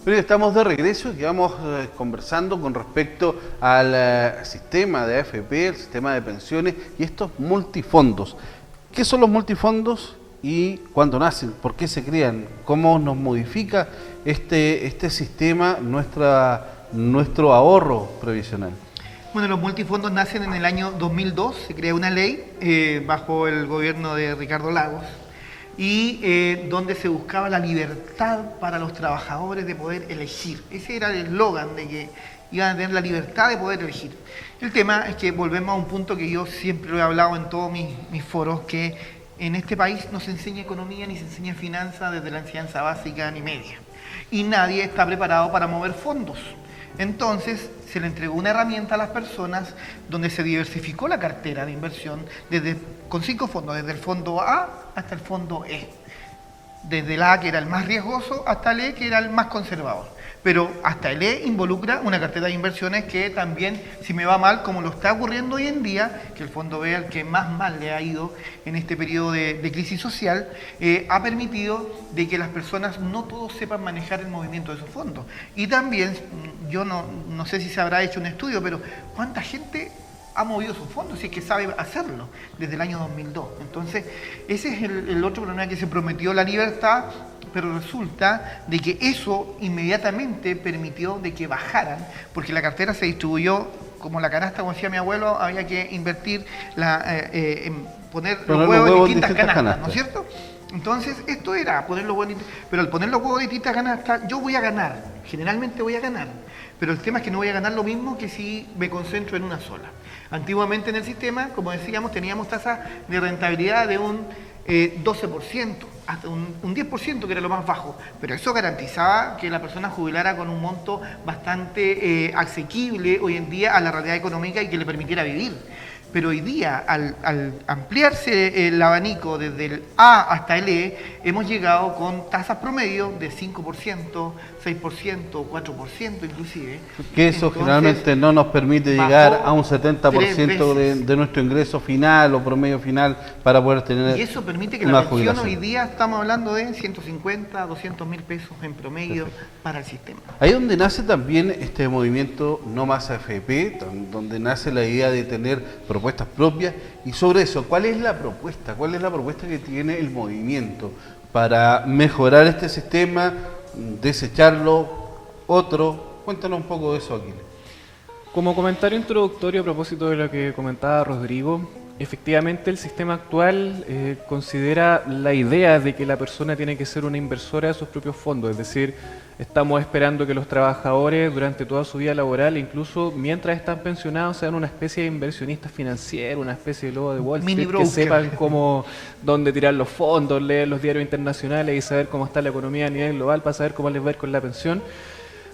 Pero estamos de regreso y quedamos conversando con respecto al sistema de AFP, el sistema de pensiones y estos multifondos. ¿Qué son los multifondos y cuándo nacen? ¿Por qué se crean? ¿Cómo nos modifica este sistema nuestro ahorro previsional? Bueno, los multifondos nacen en el año 2002, se crea una ley bajo el gobierno de Ricardo Lagos y donde se buscaba la libertad para los trabajadores de poder elegir. Ese era el eslogan de que iban a tener la libertad de poder elegir. El tema es que volvemos a un punto que yo siempre lo he hablado en todos mis foros, que en este país no se enseña economía ni se enseña finanzas desde la enseñanza básica ni media. Y nadie está preparado para mover fondos. Entonces se le entregó una herramienta a las personas donde se diversificó la cartera de inversión con 5 fondos, desde el fondo A hasta el fondo E. Desde el A, que era el más riesgoso, hasta el E, que era el más conservador. Pero hasta el E involucra una cartera de inversiones que también, si me va mal, como lo está ocurriendo hoy en día, que el fondo B, al que más mal le ha ido en este periodo de crisis social, ha permitido de que las personas no todos sepan manejar el movimiento de esos fondos. Y también, yo no sé si se habrá hecho un estudio, pero ¿cuánta gente ha movido sus fondos, si es que sabe hacerlo, desde el año 2002? Entonces, ese es el otro problema, que se prometió la libertad, pero resulta de que eso inmediatamente permitió de que bajaran, porque la cartera se distribuyó como la canasta, como decía mi abuelo, había que invertir, en poner los huevos en distintas canastas, ¿no es cierto? Entonces, esto era poner los huevos, pero al poner los huevos en distintas canastas, yo voy a ganar, generalmente voy a ganar, pero el tema es que no voy a ganar lo mismo que si me concentro en una sola. Antiguamente en el sistema, como decíamos, teníamos tasas de rentabilidad de un 12%, hasta un 10%, que era lo más bajo, pero eso garantizaba que la persona jubilara con un monto bastante asequible hoy en día a la realidad económica y que le permitiera vivir. Pero hoy día, al ampliarse el abanico desde el A hasta el E, hemos llegado con tasas promedio de 5%, 6%, 4% inclusive. Que eso entonces, generalmente no nos permite llegar a un 70% de nuestro ingreso final o promedio final para poder tener. Y eso permite que la pensión hoy día estamos hablando de 150, 200 mil pesos en promedio. Perfecto. Para el sistema. Ahí donde nace también este movimiento No Más AFP, donde nace la idea de tener propuestas propias. Y sobre eso, ¿cuál es la propuesta? ¿Cuál es la propuesta que tiene el movimiento para mejorar este sistema, desecharlo, otro? Cuéntanos un poco de eso, Aquiles. Como comentario introductorio a propósito de lo que comentaba Rodrigo, efectivamente el sistema actual considera la idea de que la persona tiene que ser una inversora de sus propios fondos, es decir, estamos esperando que los trabajadores durante toda su vida laboral, incluso mientras están pensionados, sean una especie de inversionistas financieros, una especie de lobo de Wall Street, que sepan dónde tirar los fondos, leer los diarios internacionales y saber cómo está la economía a nivel global para saber cómo les va a ir con la pensión.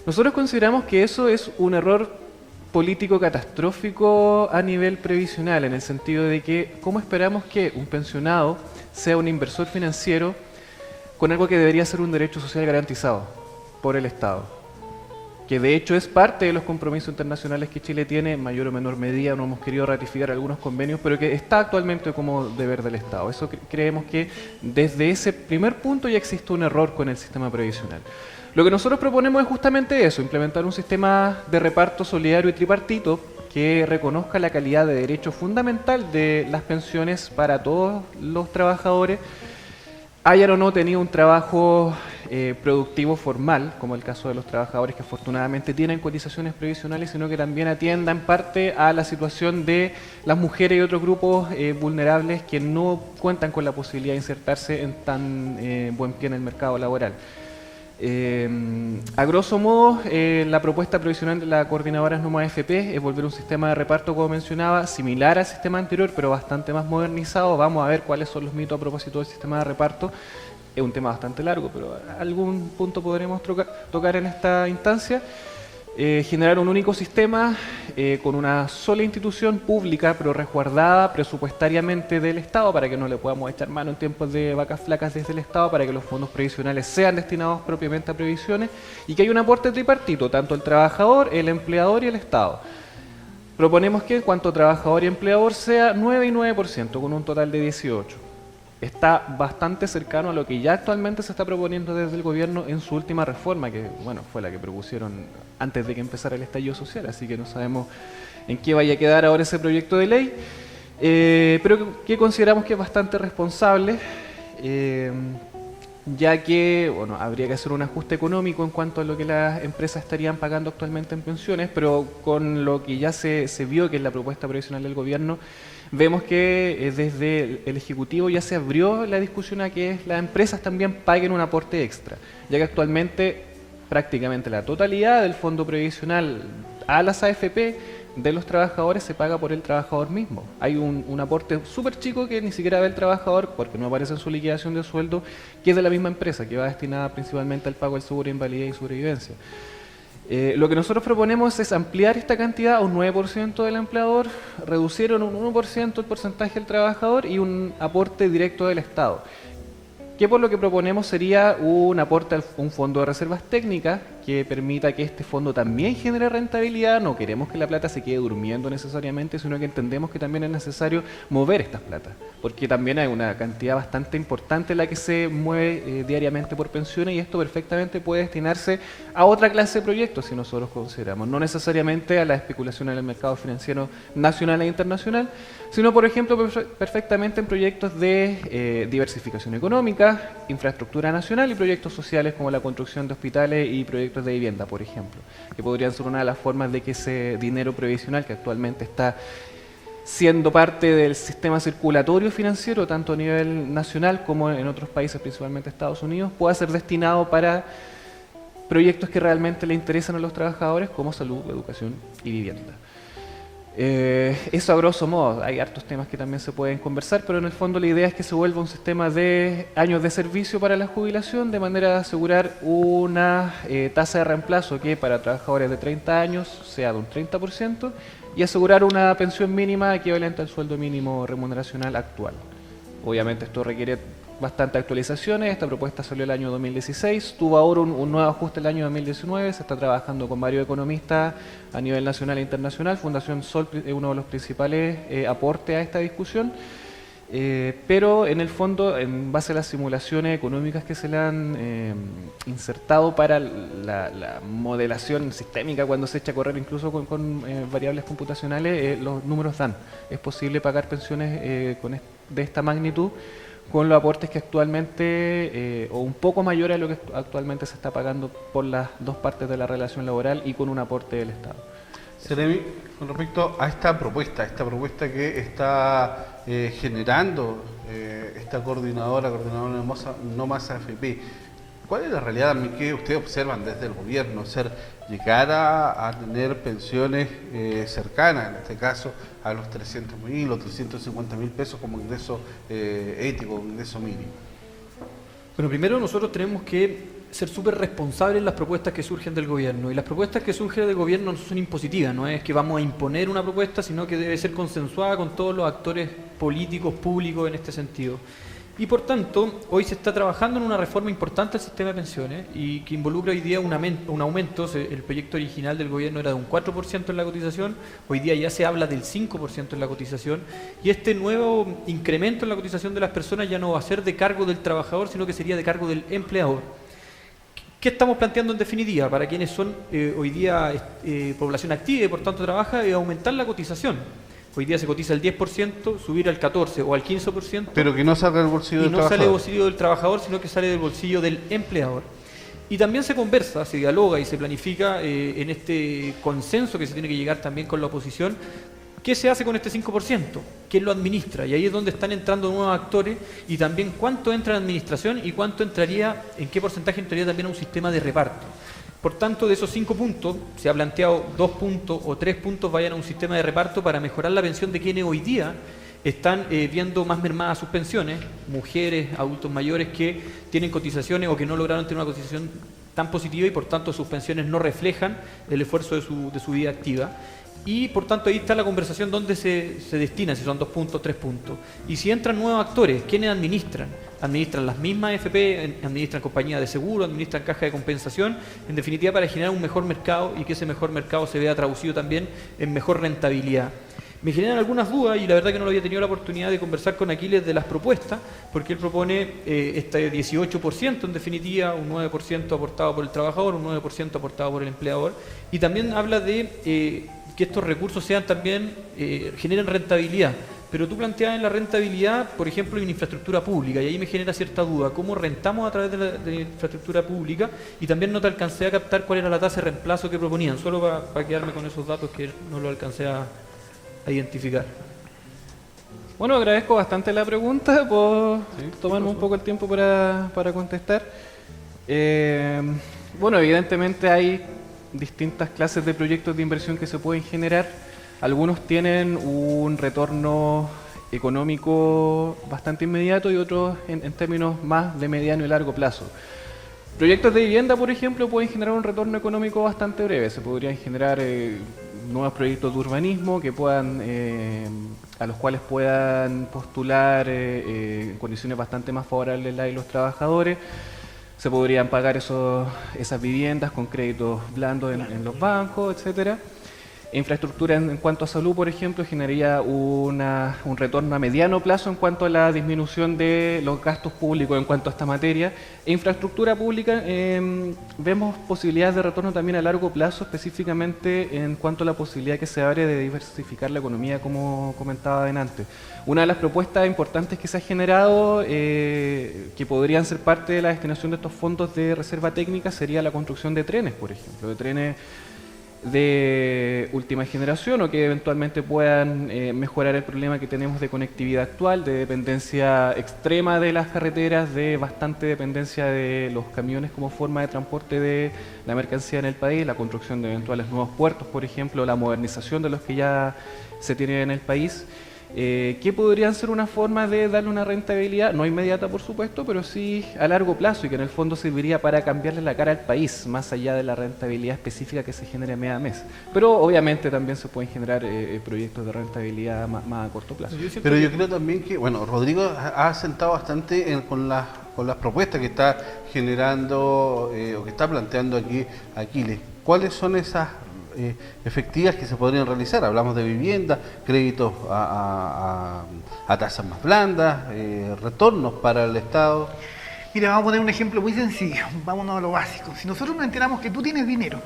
Nosotros consideramos que eso es un error político catastrófico a nivel previsional, en el sentido de que ¿cómo esperamos que un pensionado sea un inversor financiero con algo que debería ser un derecho social garantizado por el Estado? Que de hecho es parte de los compromisos internacionales que Chile tiene, en mayor o menor medida, no hemos querido ratificar algunos convenios, pero que está actualmente como deber del Estado. Eso creemos que desde ese primer punto ya existe un error con el sistema previsional. Lo que nosotros proponemos es justamente eso, implementar un sistema de reparto solidario y tripartito que reconozca la calidad de derecho fundamental de las pensiones para todos los trabajadores, hayan o no tenido un trabajo productivo formal, como el caso de los trabajadores que afortunadamente tienen cotizaciones previsionales, sino que también atienda en parte a la situación de las mujeres y otros grupos vulnerables que no cuentan con la posibilidad de insertarse en tan buen pie en el mercado laboral. A grosso modo, la propuesta provisional de la coordinadora No Más AFP es volver un sistema de reparto, como mencionaba, similar al sistema anterior, pero bastante más modernizado. Vamos a ver cuáles son los mitos a propósito del sistema de reparto. Es un tema bastante largo, pero algún punto podremos tocar en esta instancia. Generar un único sistema con una sola institución pública, pero resguardada presupuestariamente del Estado, para que no le podamos echar mano en tiempos de vacas flacas desde el Estado, para que los fondos previsionales sean destinados propiamente a previsiones y que haya un aporte tripartito, tanto el trabajador, el empleador y el Estado. Proponemos que en cuanto a trabajador y empleador sea 9 y 9%, con un total de 18%. está bastante cercano a lo que ya actualmente se está proponiendo desde el gobierno en su última reforma, que bueno, fue la que propusieron antes de que empezara el estallido social, así que no sabemos en qué vaya a quedar ahora ese proyecto de ley, pero que consideramos que es bastante responsable, ya que bueno, habría que hacer un ajuste económico en cuanto a lo que las empresas estarían pagando actualmente en pensiones, pero con lo que ya se vio que es la propuesta previsional del gobierno, vemos que desde el Ejecutivo ya se abrió la discusión a que las empresas también paguen un aporte extra, ya que actualmente prácticamente la totalidad del fondo previsional a las AFP de los trabajadores se paga por el trabajador mismo. Hay un aporte súper chico que ni siquiera ve el trabajador porque no aparece en su liquidación de sueldo, que es de la misma empresa, que va destinada principalmente al pago del seguro de invalidez y sobrevivencia. Lo que nosotros proponemos es ampliar esta cantidad a un 9% del empleador, reducir en un 1% el porcentaje del trabajador y un aporte directo del Estado. Que por lo que proponemos sería un aporte a un fondo de reservas técnicas que permita que este fondo también genere rentabilidad. No queremos que la plata se quede durmiendo necesariamente, sino que entendemos que también es necesario mover estas platas, porque también hay una cantidad bastante importante la que se mueve diariamente por pensiones, y esto perfectamente puede destinarse a otra clase de proyectos si nosotros consideramos, no necesariamente a la especulación en el mercado financiero nacional e internacional, sino por ejemplo perfectamente en proyectos de diversificación económica, infraestructura nacional y proyectos sociales como la construcción de hospitales y proyectos de vivienda, por ejemplo, que podrían ser una de las formas de que ese dinero previsional que actualmente está siendo parte del sistema circulatorio financiero, tanto a nivel nacional como en otros países, principalmente Estados Unidos, pueda ser destinado para proyectos que realmente le interesan a los trabajadores, como salud, educación y vivienda. Eso a grosso modo, hay hartos temas que también se pueden conversar, pero en el fondo la idea es que se vuelva un sistema de años de servicio para la jubilación, de manera de asegurar una tasa de reemplazo que para trabajadores de 30 años sea de un 30% y asegurar una pensión mínima equivalente al sueldo mínimo remuneracional actual. Obviamente esto requiere bastantes actualizaciones. Esta propuesta salió el año 2016, tuvo ahora un nuevo ajuste el año 2019, se está trabajando con varios economistas a nivel nacional e internacional. Fundación Sol es uno de los principales aportes a esta discusión, pero en el fondo, en base a las simulaciones económicas que se le han insertado para la modelación sistémica, cuando se echa a correr incluso con variables computacionales, los números dan. Es posible pagar pensiones de esta magnitud con los aportes que actualmente, o un poco mayores a lo que actualmente se está pagando por las dos partes de la relación laboral y con un aporte del Estado. Seremi, con respecto a esta propuesta que está generando esta coordinadora No Más AFP, ¿cuál es la realidad que ustedes observan desde el gobierno? Llegar a tener pensiones cercanas, en este caso, a los 300.000 o 350.000 pesos como ingreso ético, ingreso mínimo. Bueno, primero nosotros tenemos que ser súper responsables en las propuestas que surgen del gobierno. Y las propuestas que surgen del gobierno no son impositivas, no es que vamos a imponer una propuesta, sino que debe ser consensuada con todos los actores políticos, públicos en este sentido. Y por tanto, hoy se está trabajando en una reforma importante del sistema de pensiones y que involucra hoy día un aumento. El proyecto original del gobierno era de un 4% en la cotización, hoy día ya se habla del 5% en la cotización, y este nuevo incremento en la cotización de las personas ya no va a ser de cargo del trabajador, sino que sería de cargo del empleador. ¿Qué estamos planteando en definitiva? Para quienes son hoy día población activa y por tanto trabaja, es aumentar la cotización. Hoy día se cotiza el 10%, subir al 14% o al 15%. Pero que no salga del bolsillo del trabajador. Y no sale del bolsillo del trabajador, sino que sale del bolsillo del empleador. Y también se conversa, se dialoga y se planifica en este consenso que se tiene que llegar también con la oposición. ¿Qué se hace con este 5%? ¿Quién lo administra? Y ahí es donde están entrando nuevos actores, y también cuánto entra en administración y cuánto entraría, en qué porcentaje entraría también a un sistema de reparto. Por tanto, de esos 5 puntos, se ha planteado 2 puntos o 3 puntos vayan a un sistema de reparto para mejorar la pensión de quienes hoy día están viendo más mermadas sus pensiones, mujeres, adultos mayores que tienen cotizaciones o que no lograron tener una cotización tan positiva y por tanto sus pensiones no reflejan el esfuerzo de su vida activa. Y por tanto ahí está la conversación donde se destina, si son 2 puntos, 3 puntos. Y si entran nuevos actores, ¿quiénes administran? Administran las mismas AFP, administran compañías de seguro, administran caja de compensación, en definitiva para generar un mejor mercado y que ese mejor mercado se vea traducido también en mejor rentabilidad. Me generan algunas dudas y la verdad que no lo había tenido la oportunidad de conversar con Aquiles de las propuestas, porque él propone este 18% en definitiva, un 9% aportado por el trabajador, un 9% aportado por el empleador, y también habla de que estos recursos sean también, generen rentabilidad. Pero tú planteas en la rentabilidad, por ejemplo, en infraestructura pública, y ahí me genera cierta duda. ¿Cómo rentamos a través de la infraestructura pública? Y también no te alcancé a captar cuál era la tasa de reemplazo que proponían, solo para quedarme con esos datos que no lo alcancé a identificar. Bueno, agradezco bastante la pregunta por tomarme un poco el tiempo para contestar. Bueno, evidentemente hay distintas clases de proyectos de inversión que se pueden generar. Algunos tienen un retorno económico bastante inmediato y otros en términos más de mediano y largo plazo. Proyectos de vivienda, por ejemplo, pueden generar un retorno económico bastante breve. Se podrían generar nuevos proyectos de urbanismo que puedan, a los cuales puedan postular en condiciones bastante más favorables las y los trabajadores. Se podrían pagar esas viviendas con créditos blandos en los bancos, etcétera. Infraestructura en cuanto a salud, por ejemplo, generaría un retorno a mediano plazo en cuanto a la disminución de los gastos públicos en cuanto a esta materia. E infraestructura pública, vemos posibilidades de retorno también a largo plazo, específicamente en cuanto a la posibilidad que se abre de diversificar la economía, como comentaba antes. Una de las propuestas importantes que se ha generado, que podrían ser parte de la destinación de estos fondos de reserva técnica, sería la construcción de trenes, por ejemplo, de trenes de última generación o que eventualmente puedan mejorar el problema que tenemos de conectividad actual, de dependencia extrema de las carreteras, de bastante dependencia de los camiones como forma de transporte de la mercancía en el país, la construcción de eventuales nuevos puertos, por ejemplo, la modernización de los que ya se tienen en el país. Que podrían ser una forma de darle una rentabilidad, no inmediata por supuesto, pero sí a largo plazo y que en el fondo serviría para cambiarle la cara al país, más allá de la rentabilidad específica que se genere mes a mes. Pero obviamente también se pueden generar proyectos de rentabilidad más a corto plazo. Pero yo creo también que, bueno, Rodrigo ha asentado bastante con las propuestas que está generando o que está planteando aquí Aquiles. ¿Cuáles son esas efectivas que se podrían realizar? Hablamos de vivienda, créditos a tasas más blandas, retornos para el Estado. Mira, vamos a poner un ejemplo muy sencillo, vámonos a lo básico. Si nosotros nos enteramos que tú tienes dinero,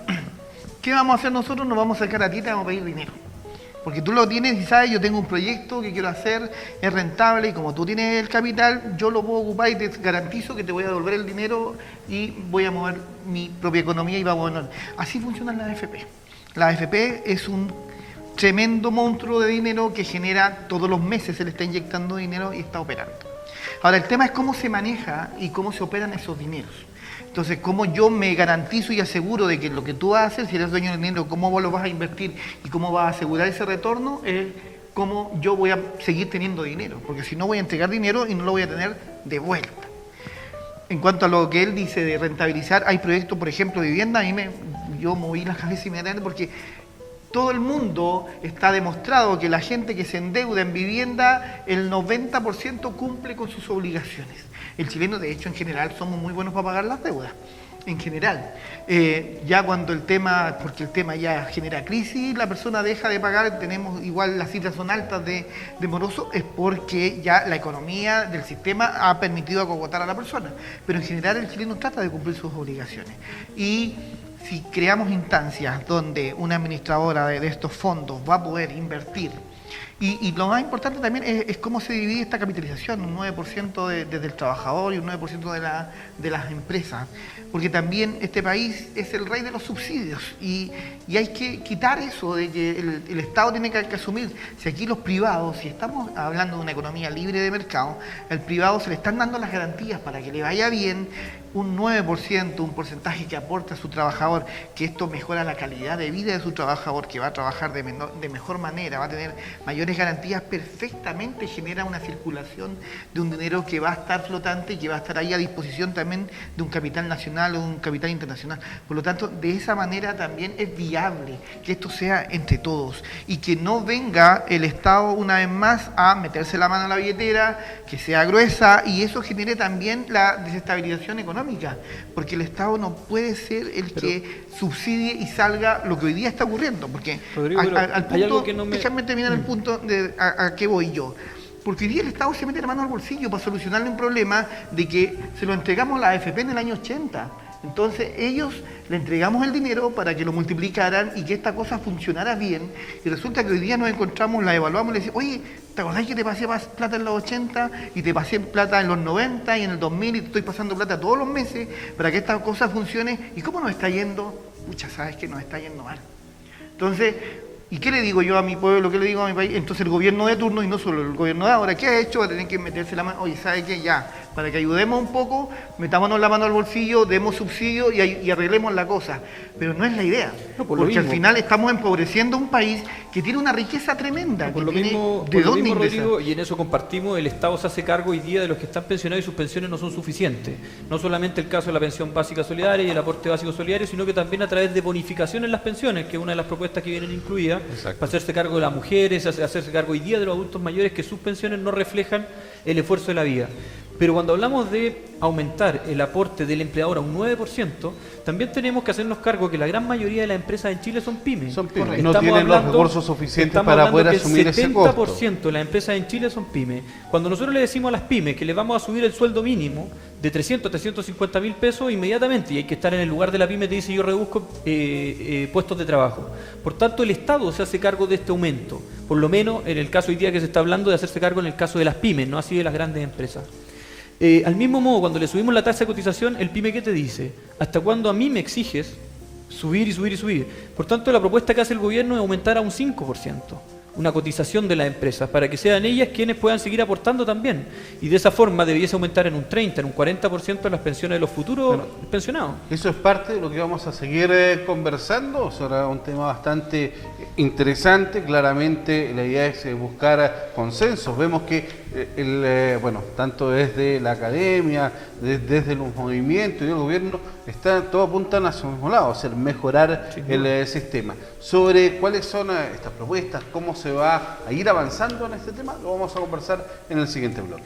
¿qué vamos a hacer nosotros? Nos vamos a acercar a ti y te vamos a pedir dinero. Porque tú lo tienes y sabes, yo tengo un proyecto que quiero hacer, es rentable y como tú tienes el capital, yo lo puedo ocupar y te garantizo que te voy a devolver el dinero y voy a mover mi propia economía y vamos a mover. Así funcionan las AFP. La AFP es un tremendo monstruo de dinero que genera todos los meses, se le está inyectando dinero y está operando. Ahora, el tema es cómo se maneja y cómo se operan esos dineros. Entonces, cómo yo me garantizo y aseguro de que lo que tú vas a hacer, si eres dueño del dinero, cómo vos lo vas a invertir y cómo vas a asegurar ese retorno, es cómo yo voy a seguir teniendo dinero. Porque si no, voy a entregar dinero y no lo voy a tener de vuelta. En cuanto a lo que él dice de rentabilizar, hay proyectos, por ejemplo, de vivienda, yo moví la cabeza inmediatamente porque todo el mundo está demostrado que la gente que se endeuda en vivienda, el 90% cumple con sus obligaciones. El chileno, de hecho, en general, somos muy buenos para pagar las deudas, en general. Ya cuando porque el tema ya genera crisis, la persona deja de pagar, tenemos igual las cifras son altas de moroso, es porque ya la economía del sistema ha permitido acogotar a la persona. Pero en general el chileno trata de cumplir sus obligaciones. Y si creamos instancias donde una administradora de estos fondos va a poder invertir, y lo más importante también es cómo se divide esta capitalización, un 9% desde el trabajador y un 9% de las empresas, porque también este país es el rey de los subsidios y hay que quitar eso de que el Estado tiene que asumir. Si aquí los privados, si estamos hablando de una economía libre de mercado, al privado se le están dando las garantías para que le vaya bien, un 9%, un porcentaje que aporta a su trabajador, que esto mejora la calidad de vida de su trabajador, que va a trabajar de mejor manera, va a tener mayores mayores garantías perfectamente genera una circulación de un dinero que va a estar flotante y que va a estar ahí a disposición también de un capital nacional o un capital internacional. Por lo tanto, de esa manera también es viable que esto sea entre todos y que no venga el Estado una vez más a meterse la mano a la billetera, que sea gruesa y eso genere también la desestabilización económica, porque el Estado no puede ser el que subsidie y salga lo que hoy día está ocurriendo, porque Rodrigo, al hay algo punto, que no me... déjame terminar el punto de a qué voy yo. Porque hoy día el Estado se mete la mano al bolsillo para solucionarle un problema de que se lo entregamos a la AFP en el año 80. Entonces ellos le entregamos el dinero para que lo multiplicaran y que esta cosa funcionara bien. Y resulta que hoy día nos encontramos, la evaluamos y le decimos, oye, ¿te acordás que te pasé plata en los 80 y te pasé plata en los 90 y en el 2000 y te estoy pasando plata todos los meses para que esta cosa funcione? ¿Y cómo nos está yendo? Pucha, sabes que nos está yendo mal. Entonces, ¿y qué le digo yo a mi pueblo? ¿Qué le digo a mi país? Entonces el gobierno de turno, y no solo el gobierno de ahora, ¿qué ha hecho? Va a tener que meterse la mano. Oye, ¿sabe qué? Ya, para que ayudemos un poco, metámonos la mano al bolsillo, demos subsidio y arreglemos la cosa. Pero no es la idea. No, por lo porque al mismo. final estamos empobreciendo un país que tiene una riqueza tremenda. Por que lo tiene mismo, ¿de dónde ingresar? Rodrigo, y en eso compartimos, el Estado se hace cargo hoy día de los que están pensionados y sus pensiones no son suficientes. No solamente el caso de la pensión básica solidaria y el aporte básico solidario, sino que también a través de bonificación en las pensiones, que es una de las propuestas que vienen incluidas, para hacerse cargo de las mujeres, hacerse cargo hoy día de los adultos mayores que sus pensiones no reflejan el esfuerzo de la vida. Pero cuando hablamos de aumentar el aporte del empleador a un 9%, también tenemos que hacernos cargo que la gran mayoría de las empresas en Chile son pymes. Son pymes. Estamos No tienen los hablando- recursos suficientes estamos para hablando poder que asumir ese el costo. 70% de las empresas en Chile son pymes. Cuando nosotros le decimos a las pymes que les vamos a subir el sueldo mínimo de 300 a 350 mil pesos inmediatamente, y hay que estar en el lugar de la pyme, te dice yo reduzco puestos de trabajo. Por tanto, el Estado se hace cargo de este aumento, por lo menos en el caso hoy día que se está hablando de hacerse cargo en el caso de las pymes, no así de las grandes empresas. Al mismo modo, cuando le subimos la tasa de cotización, el pyme, ¿qué te dice? ¿Hasta cuándo a mí me exiges subir y subir y subir? Por tanto, la propuesta que hace el gobierno es aumentar a un 5%, una cotización de las empresas, para que sean ellas quienes puedan seguir aportando también. Y de esa forma debiese aumentar en un 30, en un 40% las pensiones de los futuros pensionados. Eso es parte de lo que vamos a seguir conversando. Será un tema bastante interesante. Claramente la idea es buscar consensos. Vemos que tanto desde la academia, desde los movimientos y el gobierno, todo apuntan hacia el mismo lado, hacer mejorar el sistema. Sobre cuáles son estas propuestas, cómo se va a ir avanzando en este tema, lo vamos a conversar en el siguiente bloque.